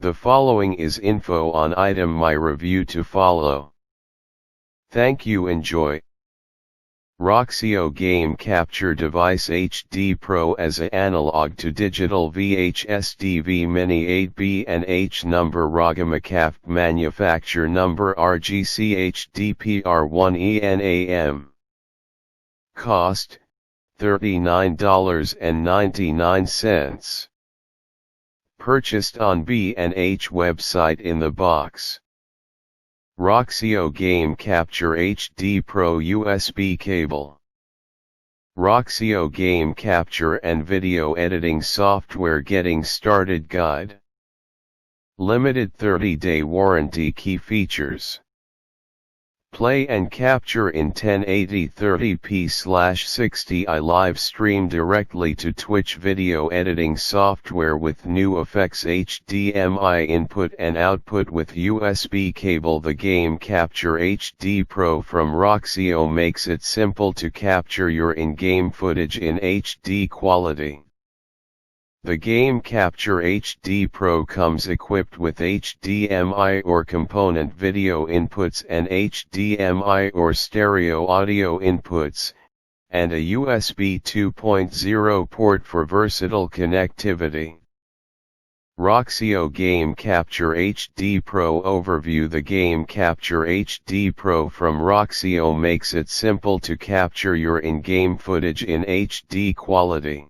The following is info on item my review to follow. Thank you. Enjoy. Roxio Game Capture Device HD Pro as a analog to digital VHS DV Mini 8B and H number ROGAMECAPHPE manufacture number RGCHDPR1ENAM. Cost $39.99. Purchased on B&H website in the box. Roxio Game Capture HD Pro USB cable. Roxio Game Capture and Video Editing Software Getting Started Guide. Limited 30-day warranty. Key features. Play and capture in 1080 30p/60i live stream directly to Twitch video editing software with new effects. HDMI input and output with USB cable. The Game Capture HD Pro from Roxio makes it simple to capture your in-game footage in HD quality. The Game Capture HD Pro comes equipped with HDMI or component video inputs and HDMI or stereo audio inputs, and a USB 2.0 port for versatile connectivity. Roxio Game Capture HD Pro Overview. The Game Capture HD Pro from Roxio makes it simple to capture your in-game footage in HD quality.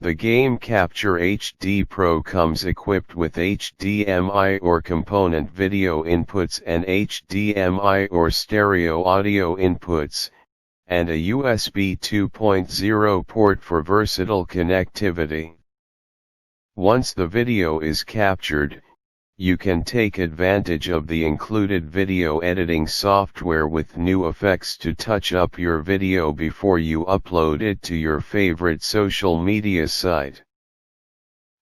The Game Capture HD Pro comes equipped with HDMI or component video inputs and HDMI or stereo audio inputs, and a USB 2.0 port for versatile connectivity. Once the video is captured, you can take advantage of the included video editing software with new effects to touch up your video before you upload it to your favorite social media site.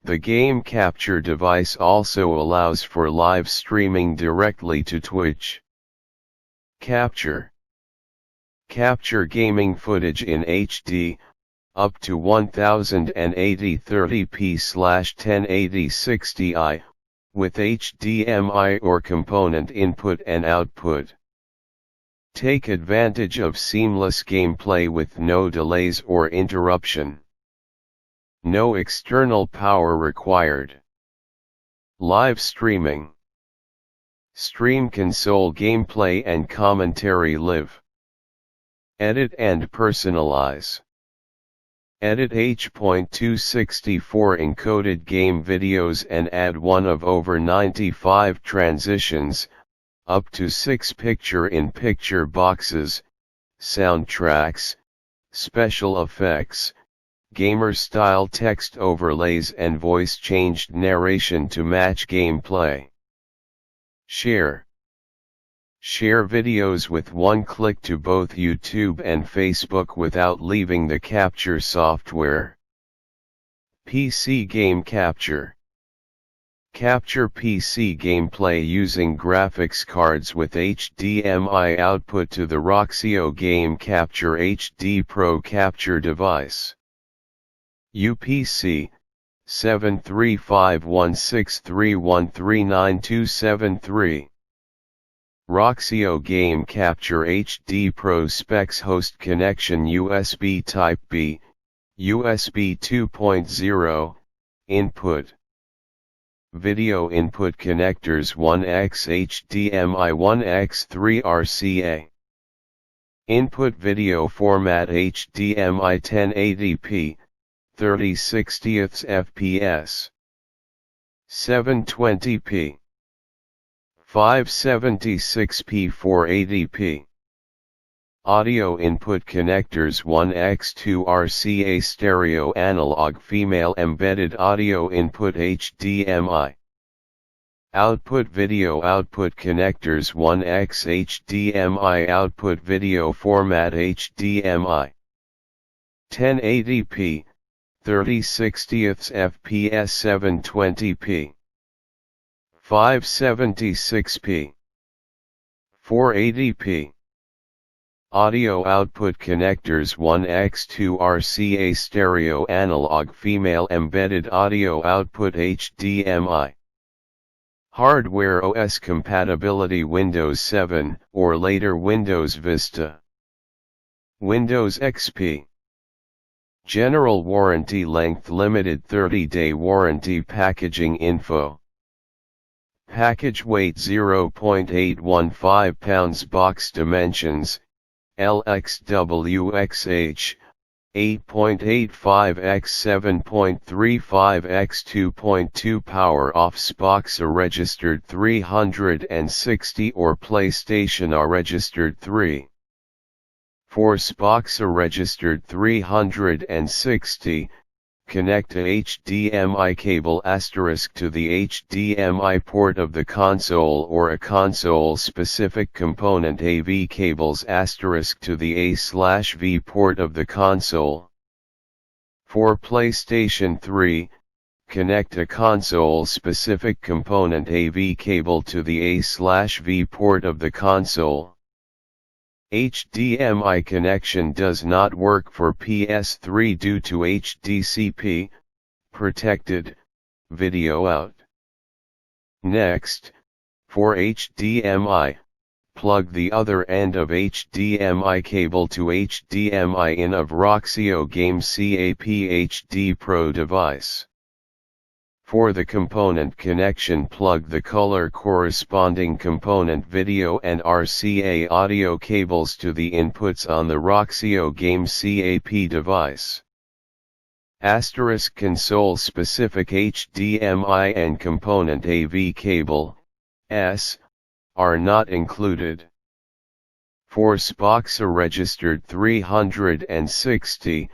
The Game Capture device also allows for live streaming directly to Twitch. Capture gaming footage in HD, up to 1080 30p/1080 60i, with HDMI or component input and output. Take advantage of seamless gameplay with no delays or interruption. No external power required. Live streaming. Stream console gameplay and commentary live. Edit and personalize. Edit H.264 encoded game videos and add one of over 95 transitions, up to 6 picture-in-picture boxes, soundtracks, special effects, gamer-style text overlays and voice-changed narration to match gameplay. Share videos with one click to both YouTube and Facebook without leaving the capture software. PC Game Capture. Capture PC gameplay using graphics cards with HDMI output to the Roxio Game Capture HD Pro capture device. UPC 7351631399273. Roxio Game Capture HD Pro specs: host connection USB Type-B, USB 2.0, input. Video input connectors 1x HDMI 1x3 RCA. Input video format HDMI 1080p, 30/60 fps. 720p. 576p 480p. Audio input connectors 1x2 RCA stereo analog female embedded audio input HDMI. Output video output connectors 1x HDMI output video format HDMI. 1080p, 30/60 fps 720p. 576p. 480p. Audio output connectors 1x2 RCA stereo analog female embedded audio output HDMI. Hardware OS compatibility Windows 7 or later Windows Vista. Windows XP. General warranty length limited 30-day warranty packaging info. Package weight 0.815 pounds. Box dimensions LXWXH 8.85 x 7.35 x 2.2 power off. Box are registered 360 or PlayStation are registered 3. 4 box are registered 360. Connect a HDMI cable * to the HDMI port of the console or a console-specific component AV cables * to the A/V port of the console. For PlayStation 3, connect a console-specific component AV cable to the A/V port of the console. HDMI connection does not work for PS3 due to HDCP, protected, video out. Next, for HDMI, plug the other end of HDMI cable to HDMI in of Roxio RGCHDPR1ENAM HD Pro device. For the component connection, plug the color corresponding component video and RCA audio cables to the inputs on the Roxio RGCHDPR1ENAM device. Console specific HDMI and component AV cable S are not included. 4 box are registered 360.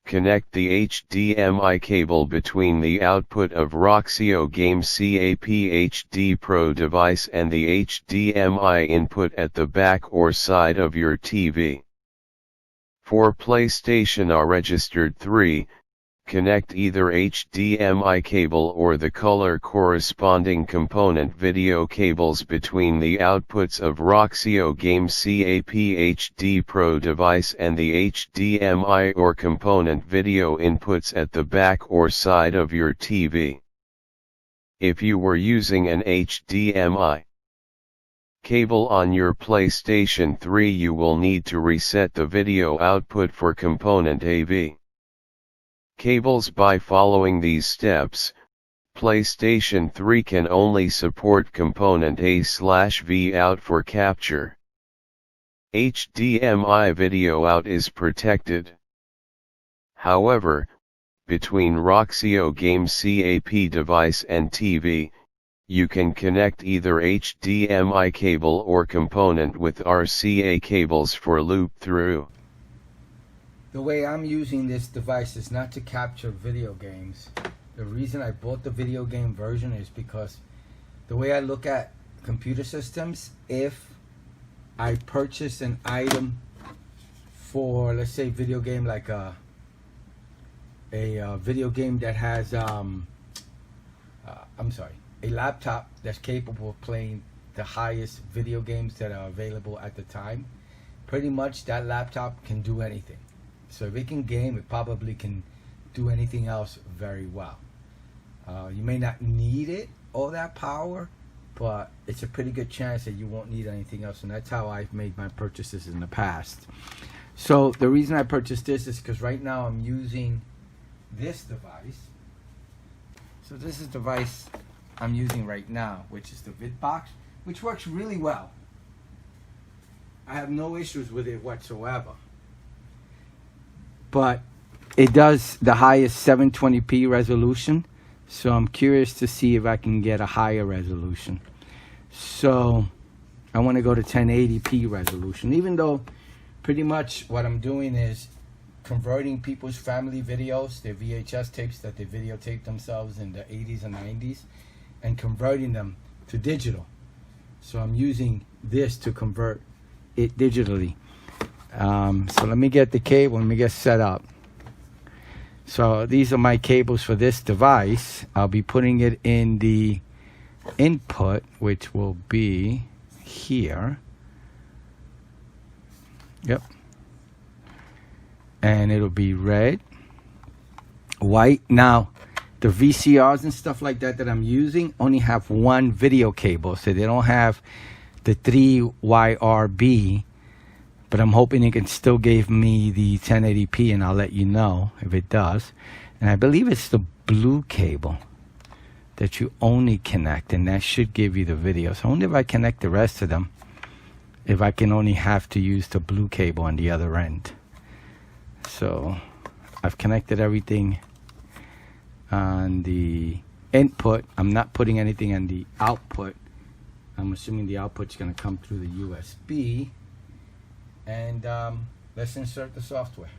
Connect the HDMI cable between the output of Roxio RGCHDPR1ENAM HD Pro device and the HDMI input at the back or side of your TV. For PlayStation are registered 3. Connect either HDMI cable or the color corresponding component video cables between the outputs of Roxio RGCHDPR1ENAM HD Pro device and the HDMI or component video inputs at the back or side of your TV. If you were using an HDMI cable on your PlayStation 3, you will need to reset the video output for component AV cables by following these steps. PlayStation 3 can only support component A/V out for capture. HDMI video out is protected. However, between Roxio RGCHDPR1ENAM device and TV, you can connect either HDMI cable or component with RCA cables for loop through. The way I'm using this device is not to capture video games. The reason I bought the video game version is because the way I look at computer systems, if I purchase an item for, let's say, video game like a video game that has a laptop that's capable of playing the highest video games that are available at the time, pretty much that laptop can do anything. So if it can game, it probably can do anything else very well. You may not need it, all that power, but it's a pretty good chance that you won't need anything else. And that's how I've made my purchases in the past. So the reason I purchased this is because right now I'm using this device. So this is the device I'm using right now, which is the VidBox, which works really well. I have no issues with it whatsoever. But it does the highest 720p resolution, so I'm curious to see if I can get a higher resolution. So I want to go to 1080p resolution, even though pretty much what I'm doing is converting people's family videos, their VHS tapes that they videotaped themselves in the 80s and 90s, and converting them to digital. So I'm using this to convert it digitally. So let me get the cable, let me get set up. So these are my cables for this device. I'll be putting it in the input, which will be here. Yep. And it'll be red, white. Now, the VCRs and stuff like that I'm using only have one video cable, so they don't have the 3YRB, but I'm hoping it can still give me the 1080p, and I'll let you know if it does. And I believe it's the blue cable that you only connect, and that should give you the video. So I wonder if I connect the rest of them, if I can only have to use the blue cable on the other end. So I've connected everything on the input. I'm not putting anything on the output. I'm assuming the output's going to come through the USB. And let's insert the software.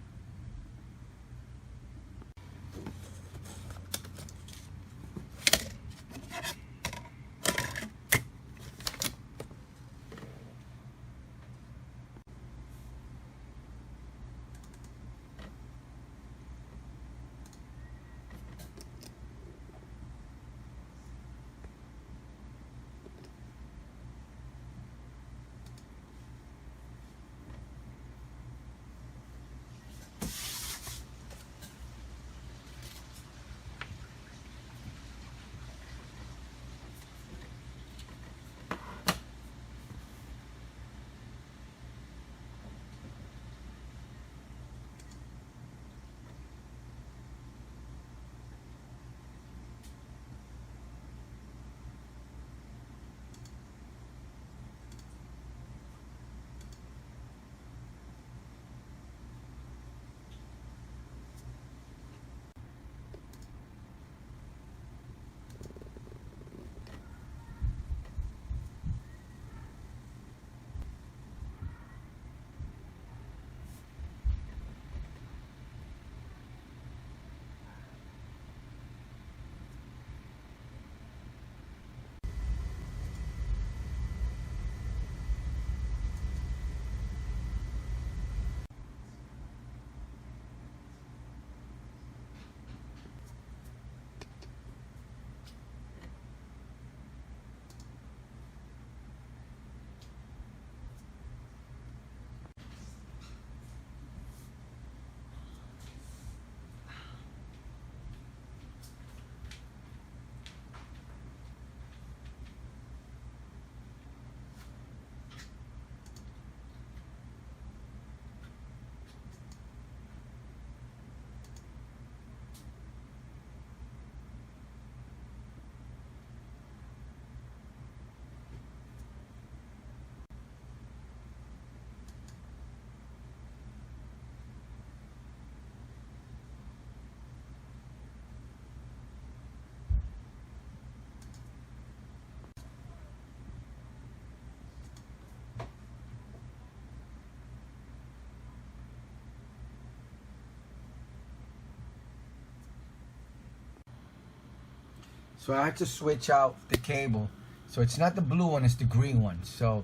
So I had to switch out the cable. So it's not the blue one, it's the green one. So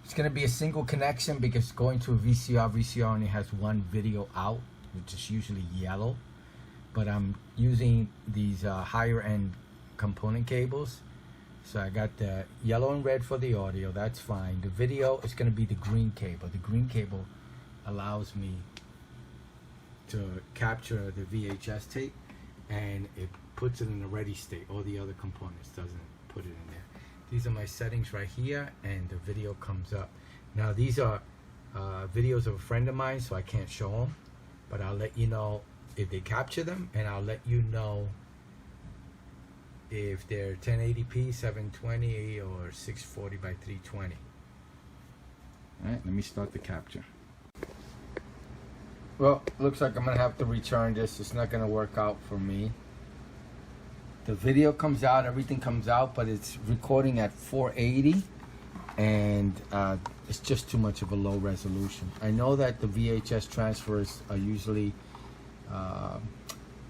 it's going to be a single connection because going to a VCR only has one video out, which is usually yellow. But I'm using these higher end component cables. So I got the yellow and red for the audio, that's fine. The video is going to be the green cable. The green cable allows me to capture the VHS tape, and it puts it in a ready state. All the other components doesn't put it in there. These are my settings right here, and the video comes up. Now these are videos of a friend of mine, so I can't show them, but I'll let you know if they capture them, and I'll let you know if they're 1080p, 720, or 640 by 320. All right, let me start the capture. Well, looks like I'm gonna have to return this. It's not gonna work out for me. The video comes out, everything comes out, but it's recording at 480, and it's just too much of a low resolution. I know that the VHS transfers are usually, I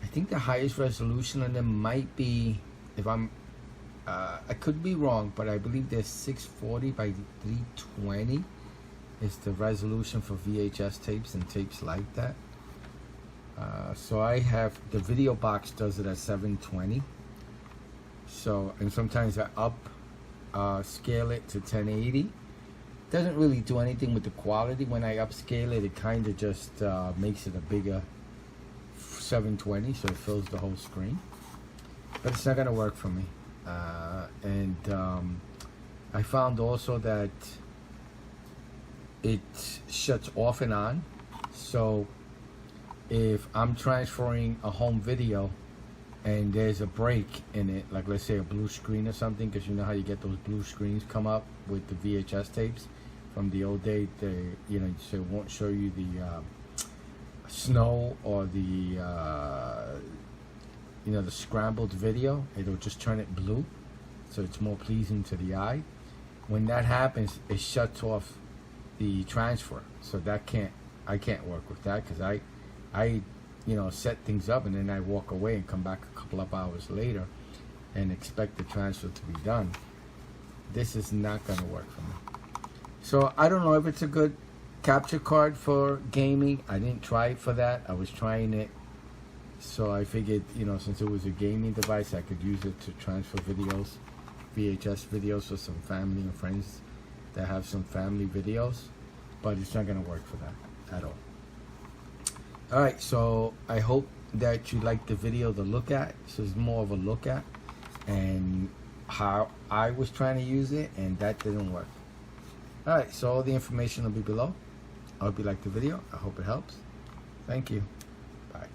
think the highest resolution on them might be, if I'm, I could be wrong, but I believe they're 640 by 320 is the resolution for VHS tapes and tapes like that. So I have, the video box does it at 720. So, and sometimes I scale it to 1080. Doesn't really do anything with the quality. When I upscale it, it kind of just makes it a bigger 720, so it fills the whole screen. but it's not gonna work for me. And I found also that it shuts off and on. So if I'm transferring a home video and there's a break in it, like let's say a blue screen or something, because you know how you get those blue screens come up with the VHS tapes from the old day. They, you know, so it won't show you the snow or the you know, the scrambled video. It'll just turn it blue, so it's more pleasing to the eye. When that happens, it shuts off the transfer. So that I can't work with that, because I you know, set things up and then I walk away and come back a couple of hours later and expect the transfer to be done. This is not going to work for me. So I don't know if it's a good capture card for gaming. I didn't try it for that. I was trying it, so I figured, you know, since it was a gaming device, I could use it to transfer videos, VHS videos, for some family and friends that have some family videos, but it's not going to work for that at all. Alright, so I hope that you liked the video to look at. This is more of a look at and how I was trying to use it, and that didn't work. Alright, so all the information will be below. I hope you liked the video. I hope it helps. Thank you. Bye.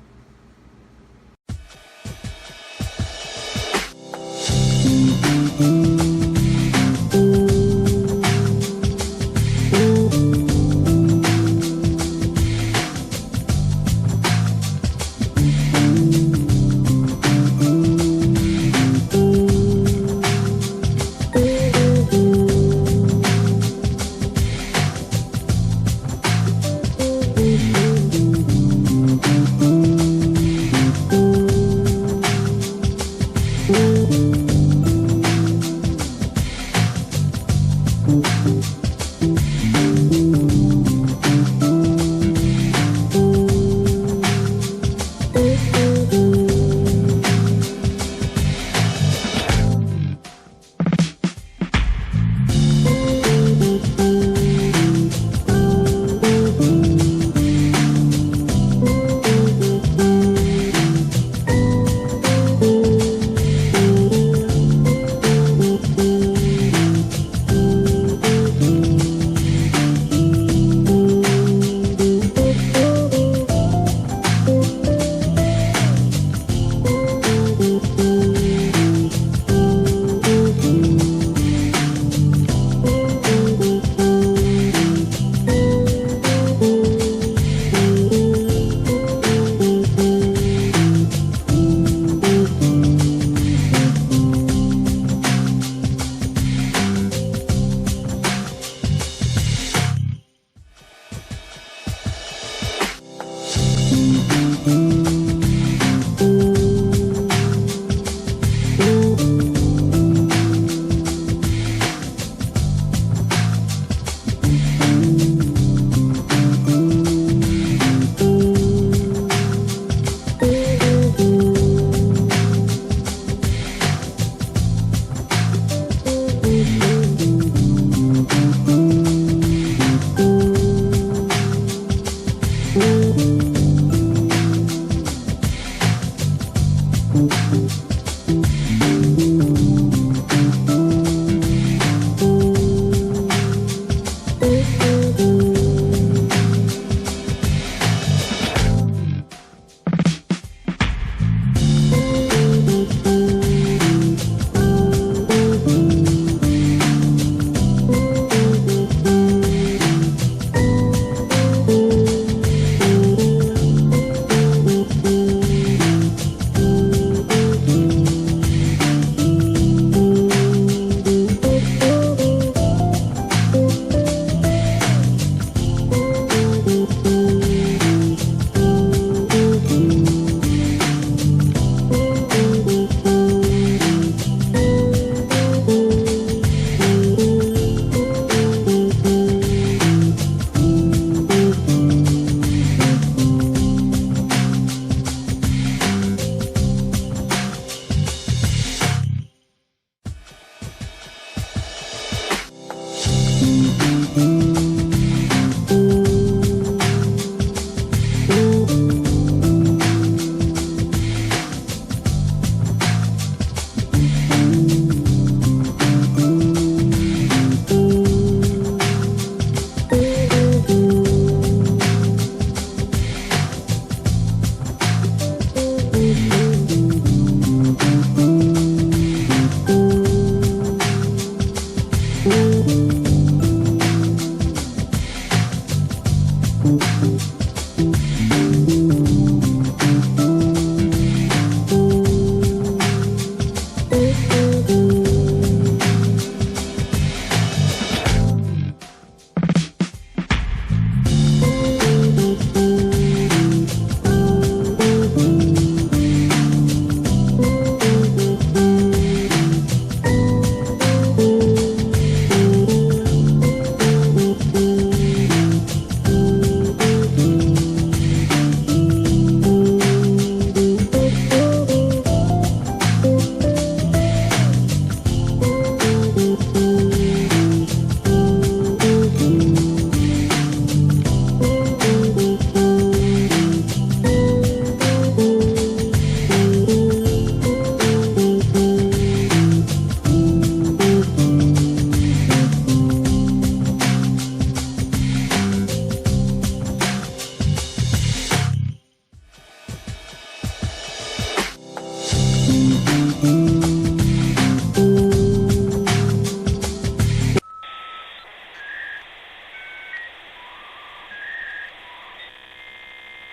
Bye.